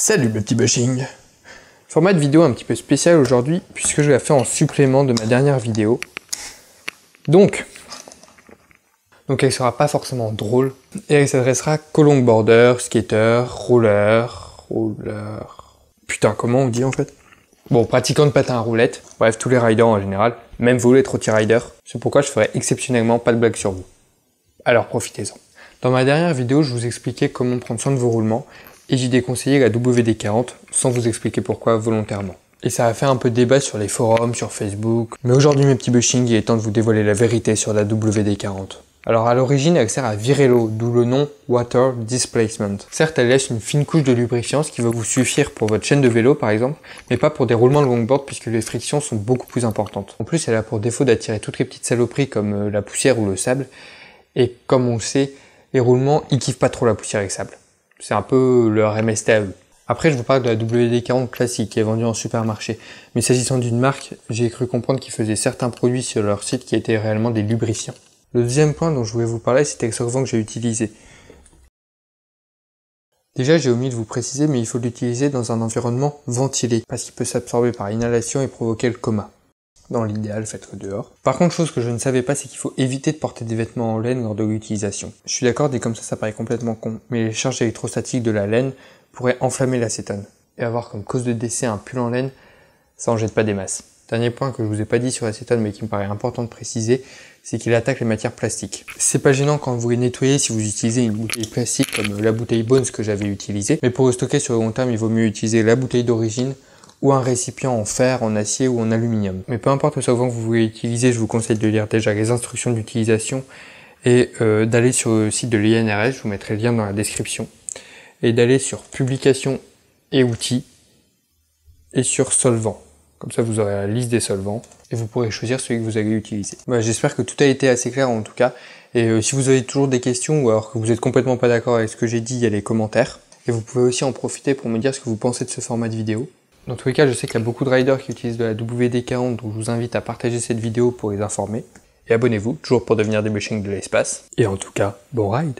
Salut mes petits bushings. Format de vidéo un petit peu spécial aujourd'hui puisque je l'ai fait en supplément de ma dernière vidéo. Donc elle sera pas forcément drôle et elle s'adressera qu'aux longboarders, skaters, rollers... Putain, comment on dit en fait? Bon, pratiquants de patins à roulettes, bref, tous les riders en général, même vous les trotty riders. C'est pourquoi je ferai exceptionnellement pas de blagues sur vous. Alors profitez-en. Dans ma dernière vidéo, je vous expliquais comment prendre soin de vos roulements et j'ai déconseillé la WD-40 sans vous expliquer pourquoi volontairement. Et ça a fait un peu de débat sur les forums, sur Facebook. Mais aujourd'hui mes petits bushings, il est temps de vous dévoiler la vérité sur la WD-40. Alors à l'origine, elle sert à virer l'eau, d'où le nom Water Displacement. Certes, elle laisse une fine couche de lubrifiant, ce qui va vous suffire pour votre chaîne de vélo par exemple, mais pas pour des roulements de longboard puisque les frictions sont beaucoup plus importantes. En plus, elle a pour défaut d'attirer toutes les petites saloperies comme la poussière ou le sable. Et comme on le sait, les roulements, ils kiffent pas trop la poussière et le sable. C'est un peu leur MST à eux. Après, je vous parle de la WD-40 classique qui est vendue en supermarché. Mais s'agissant d'une marque, j'ai cru comprendre qu'ils faisaient certains produits sur leur site qui étaient réellement des lubrifiants. Le deuxième point dont je voulais vous parler, c'était le solvant que j'ai utilisé. Déjà, j'ai omis de vous préciser, mais il faut l'utiliser dans un environnement ventilé, parce qu'il peut s'absorber par inhalation et provoquer le coma. Dans l'idéal, faites-le dehors. Par contre, chose que je ne savais pas, c'est qu'il faut éviter de porter des vêtements en laine lors de l'utilisation. Je suis d'accord, dit comme ça paraît complètement con, mais les charges électrostatiques de la laine pourraient enflammer l'acétone. Et avoir comme cause de décès un pull en laine, ça en jette pas des masses. Dernier point que je vous ai pas dit sur l'acétone, mais qui me paraît important de préciser, c'est qu'il attaque les matières plastiques. C'est pas gênant quand vous les nettoyez si vous utilisez une bouteille plastique comme la bouteille Bones que j'avais utilisée, mais pour le stocker sur le long terme, il vaut mieux utiliser la bouteille d'origine ou un récipient en fer, en acier ou en aluminium. Mais peu importe le solvant que vous voulez utiliser, je vous conseille de lire déjà les instructions d'utilisation et d'aller sur le site de l'INRS, je vous mettrai le lien dans la description, et d'aller sur publications et outils et sur solvants. Comme ça vous aurez la liste des solvants et vous pourrez choisir celui que vous allez utiliser. Voilà, j'espère que tout a été assez clair en tout cas, et si vous avez toujours des questions ou alors que vous êtes complètement pas d'accord avec ce que j'ai dit, il y a les commentaires, et vous pouvez aussi en profiter pour me dire ce que vous pensez de ce format de vidéo. Dans tous les cas, je sais qu'il y a beaucoup de riders qui utilisent de la WD-40, donc je vous invite à partager cette vidéo pour les informer. Et abonnez-vous, toujours pour devenir des bushings de l'espace. Et en tout cas, bon ride!